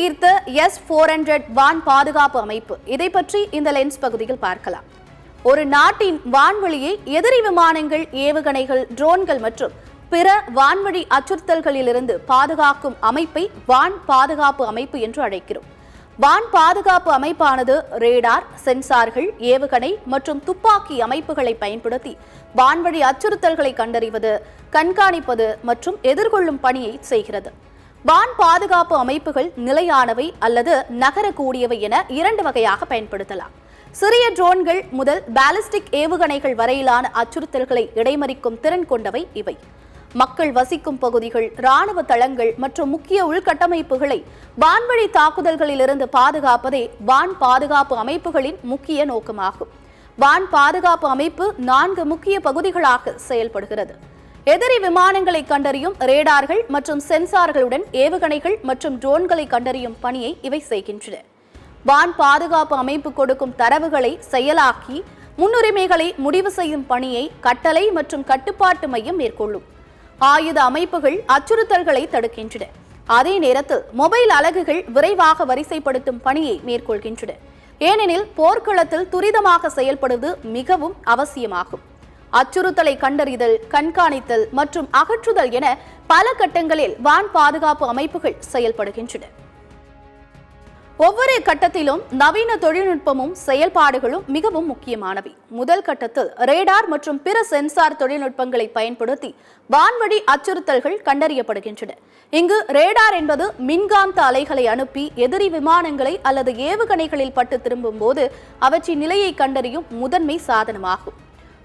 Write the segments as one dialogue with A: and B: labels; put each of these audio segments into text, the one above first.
A: ஈர்த்த S-400 வான் பாதுகாப்பு அமைப்பு. இதை பற்றி இந்த லென்ஸ் பகுதியில் பார்க்கலாம். ஒரு நாட்டின் வான்வெளியை எதிரி விமானங்கள், ஏவுகணைகள், ட்ரோன்கள் மற்றும் பிற வான்வழி அச்சுறுத்தல்களிலிருந்து பாதுகாக்கும் அமைப்பை வான் பாதுகாப்பு அமைப்பு என்று அழைக்கிறோம். வான் பாதுகாப்பு அமைப்பானது ரேடார், சென்சார்கள், ஏவுகணை மற்றும் துப்பாக்கி அமைப்புகளை பயன்படுத்தி வான்வழி அச்சுறுத்தல்களை கண்டறிவது, கண்காணிப்பது மற்றும் எதிர்கொள்ளும் பணியை செய்கிறது. வான் பாதுகாப்பு அமைப்புகள் நிலையானவை அல்லது நகரக்கூடியவை என இரண்டு வகையாக பயன்படுத்தலாம். சிறிய ட்ரோன்கள் முதல் பாலிஸ்டிக் ஏவுகணைகள் வரையிலான அச்சுறுத்தல்களை இடைமறிக்கும் திறன் கொண்டவை இவை. மக்கள் வசிக்கும் பகுதிகள், இராணுவ தளங்கள் மற்றும் முக்கிய உள்கட்டமைப்புகளை வான்வழி தாக்குதல்களிலிருந்து பாதுகாப்பதே வான் பாதுகாப்பு அமைப்புகளின் முக்கிய நோக்கமாகும். வான் பாதுகாப்பு அமைப்பு 4 முக்கிய பகுதிகளாக செயல்படுகிறது. எதிரி விமானங்களை கண்டறியும் ரேடார்கள் மற்றும் சென்சார்களுடன் ஏவுகணைகள் மற்றும் ட்ரோன்களை கண்டறியும் பணியை இவை செய்கின்றன. வான் பாதுகாப்பு அமைப்பு கொடுக்கும் தரவுகளை செயலாக்கி முன்னுரிமைகளை முடிவு செய்யும் பணியை கட்டளை மற்றும் கட்டுப்பாட்டு மையம் மேற்கொள்ளும். ஆயுத அமைப்புகள் அச்சுறுத்தல்களை தடுக்கின்றன. அதே நேரத்தில் மொபைல் அலகுகள் விரைவாக வரிசைப்படுத்தும் பணியை மேற்கொள்கின்றன. ஏனெனில் போர்க்களத்தில் துரிதமாக செயல்படுவது மிகவும் அவசியமாகும். அச்சுறுத்தலை கண்டறிதல், கண்காணித்தல் மற்றும் அகற்றுதல் என பல கட்டங்களில் வான் பாதுகாப்பு அமைப்புகள் செயல்படுகின்றன. ஒவ்வொரு கட்டத்திலும் நவீன தொழில்நுட்பமும் செயல்பாடுகளும் மிகவும் முக்கியமானவை. முதல் கட்டத்தில் ரேடார் மற்றும் பிற சென்சார் தொழில்நுட்பங்களை பயன்படுத்தி வான்வழி அச்சுறுத்தல்கள் கண்டறியப்படுகின்றன. இங்கு ரேடார் என்பது மின்காந்த அலைகளை அனுப்பி எதிரி விமானங்களை அல்லது ஏவுகணைகளில் பட்டு திரும்பும் போது அவற்றின் நிலையை கண்டறியும் முதன்மை சாதனமாகும்.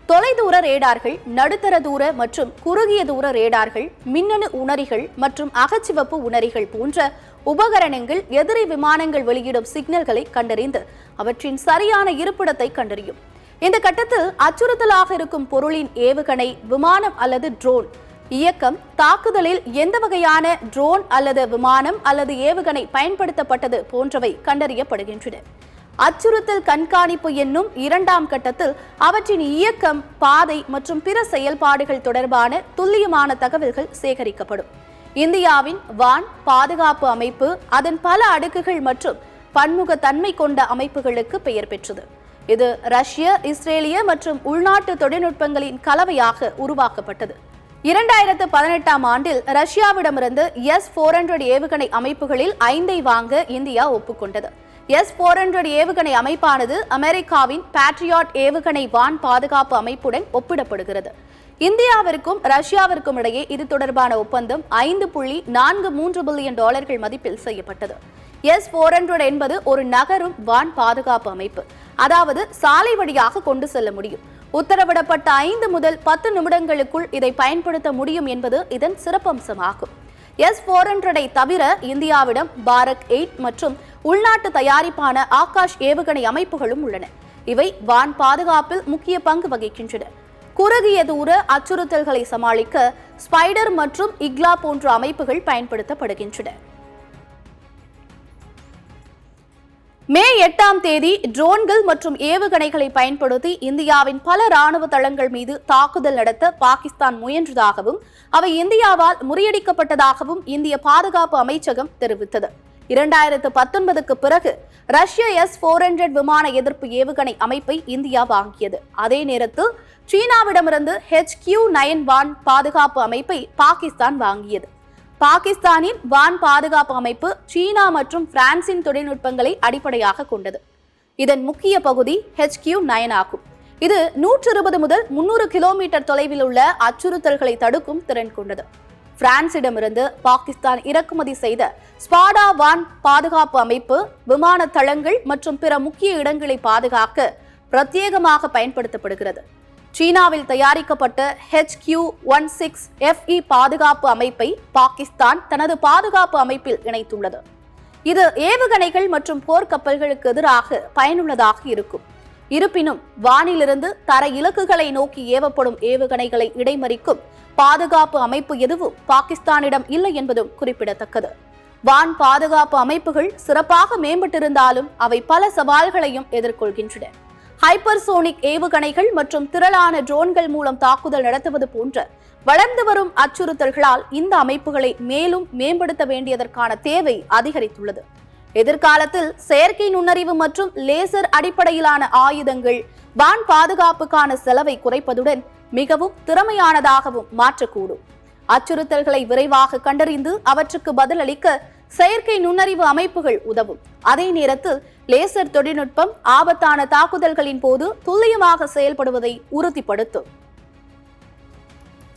A: தொலைதூர ரேடார்கள், நடுத்தர தூர மற்றும் குறுகிய தூர ரேடார்கள், மின்னணு உணரிகள் மற்றும் அகச்சிவப்பு உணரிகள் போன்ற உபகரணங்கள் எதிரி விமானங்கள் வெளியிடும் சிக்னல்களை கண்டறிந்து அவற்றின் சரியான இருப்பிடத்தை கண்டறியும். இந்த கட்டத்தில் அச்சுறுத்தலாக இருக்கும் பொருளின் ஏவுகணை, விமானம் அல்லது ட்ரோன் இயக்கம், தாக்குதலில் எந்த வகையான ட்ரோன் அல்லது விமானம் அல்லது ஏவுகணை பயன்படுத்தப்பட்டது போன்றவை கண்டறியப்படுகின்றன. அச்சுறுத்தல் கண்காணிப்பு என்னும் இரண்டாம் கட்டத்தில் அவற்றின் இயக்கம், பாதை மற்றும் பிற செயல்பாடுகள் தொடர்பான துல்லியமான தகவல்கள் சேகரிக்கப்படும். இந்தியாவின் வான் பாதுகாப்பு அமைப்பு அதன் பல அடுக்குகள் மற்றும் பன்முக தன்மை கொண்ட அமைப்புகளுக்கு பெயர் பெற்றது. இது ரஷ்ய, இஸ்ரேலிய மற்றும் உள்நாட்டு தொழில்நுட்பங்களின் கலவையாக உருவாக்கப்பட்டது. 2018ஆம் ஆண்டில் ரஷ்யாவிடமிருந்து S-400 ஏவுகணை அமைப்புகளில் 5ஐ வாங்க இந்தியா ஒப்புக்கொண்டது. S-400 ஏவுகணை அமைப்பானது அமெரிக்காவின் பேட்ரியாட் ஏவுகணை வான் பாதுகாப்பு அமைப்புடன் ஒப்பிடப்படுகிறது. இந்தியாவிற்கும் ரஷ்யாவிற்கும் இடையே இது தொடர்பான ஒப்பந்தம் $5.43 பில்லியன் மதிப்பில் செய்யப்பட்டது. S-400 என்பது ஒரு நகரும் வான் பாதுகாப்பு அமைப்பு. அதாவது சாலை வழியாக கொண்டு செல்ல முடியும். உத்தரவிடப்பட்ட 5 முதல் 10 நிமிடங்களுக்குள் இதை பயன்படுத்த முடியும் என்பது இதன் சிறப்பம்சமாகும். S-400 தவிர இந்தியாவிடம் பாரக் 8 மற்றும் உள்நாட்டு தயாரிப்பான ஆகாஷ் ஏவுகணை அமைப்புகளும் உள்ளன. இவை வான் பாதுகாப்பில் முக்கிய பங்கு வகிக்கின்றன. குறுகிய தூர அச்சுறுத்தல்களை சமாளிக்க ஸ்பைடர் மற்றும் இக்லா போன்ற அமைப்புகள் பயன்படுத்தப்படுகின்றன. மே 8ஆம் தேதி ட்ரோன்கள் மற்றும் ஏவுகணைகளை பயன்படுத்தி இந்தியாவின் பல ராணுவ தளங்கள் மீது தாக்குதல் நடத்த பாகிஸ்தான் முயன்றதாகவும் அவை இந்தியாவால் முறியடிக்கப்பட்டதாகவும் இந்திய பாதுகாப்பு அமைச்சகம் தெரிவித்தது. 2019க்கு பிறகு ரஷ்ய S-400 விமான எதிர்ப்பு ஏவுகணை அமைப்பை இந்தியா வாங்கியது. அதே நேரத்தில் சீனாவிடமிருந்து HQ-9 வான் பாதுகாப்பு அமைப்பை பாகிஸ்தான் வாங்கியது. பாகிஸ்தானின் வான் பாதுகாப்பு அமைப்பு சீனா மற்றும் பிரான்சின் தொழில்நுட்பங்களை அடிப்படையாக கொண்டது. இதன் முக்கிய பகுதி HQ-9 ஆகும். இது 120 முதல் 300 கிலோமீட்டர் தொலைவில் உள்ள அச்சுறுத்தல்களை தடுக்கும் திறன் கொண்டது. பிரான்சிடமிருந்து பாகிஸ்தான் இறக்குமதி செய்த ஸ்பாடா வான் பாதுகாப்பு அமைப்பு விமான தளங்கள் மற்றும் பிற முக்கிய இடங்களை பாதுகாக்க பிரத்யேகமாக பயன்படுத்தப்படுகிறது. சீனாவில் தயாரிக்கப்பட்ட HQ-16FE பாதுகாப்பு அமைப்பை பாகிஸ்தான் தனது பாதுகாப்பு அமைப்பில் இணைத்துள்ளது. இது ஏவுகணைகள் மற்றும் போர்க்கப்பல்களுக்கு எதிராக பயனுள்ளதாக இருக்கும். இருப்பினும் வானிலிருந்து தர இலக்குகளை நோக்கி ஏவப்படும் ஏவுகணைகளை இடைமறிக்கும் பாதுகாப்பு அமைப்பு எதுவும் பாகிஸ்தானிடம் இல்லை என்பதும் குறிப்பிடத்தக்கது. வான் பாதுகாப்பு அமைப்புகள் சிறப்பாக மேம்பட்டிருந்தாலும் அவை பல சவால்களையும் எதிர்கொள்கின்றன. ஹைப்பர்சோனிக் ஏவுகணைகள் மற்றும் திரளான ட்ரோன்கள் மூலம் தாக்குதல் நடத்துவது போன்ற வளர்ந்து வரும் அச்சுறுத்தல்களால் இந்த அமைப்புகளை மேலும் மேம்படுத்த வேண்டியதற்கான தேவை அதிகரித்துள்ளது. எதிர்காலத்தில் செயற்கை நுண்ணறிவு மற்றும் லேசர் அடிப்படையிலான ஆயுதங்கள் வான் பாதுகாப்புக்கான செலவை குறைப்பதுடன் மிகவும் திறமையானதாகவும் மாற்றக்கூடும். அச்சுறுத்தல்களை விரைவாக கண்டறிந்து அவற்றுக்கு பதிலளிக்க செயற்கை நுண்ணறிவு அமைப்புகள் உதவும். அதே நேரத்தில் லேசர் தொழில்நுட்பம் ஆபத்தான தாக்குதல்களின் போது துல்லியமாக செயல்படுவதை உறுதிப்படுத்தும்.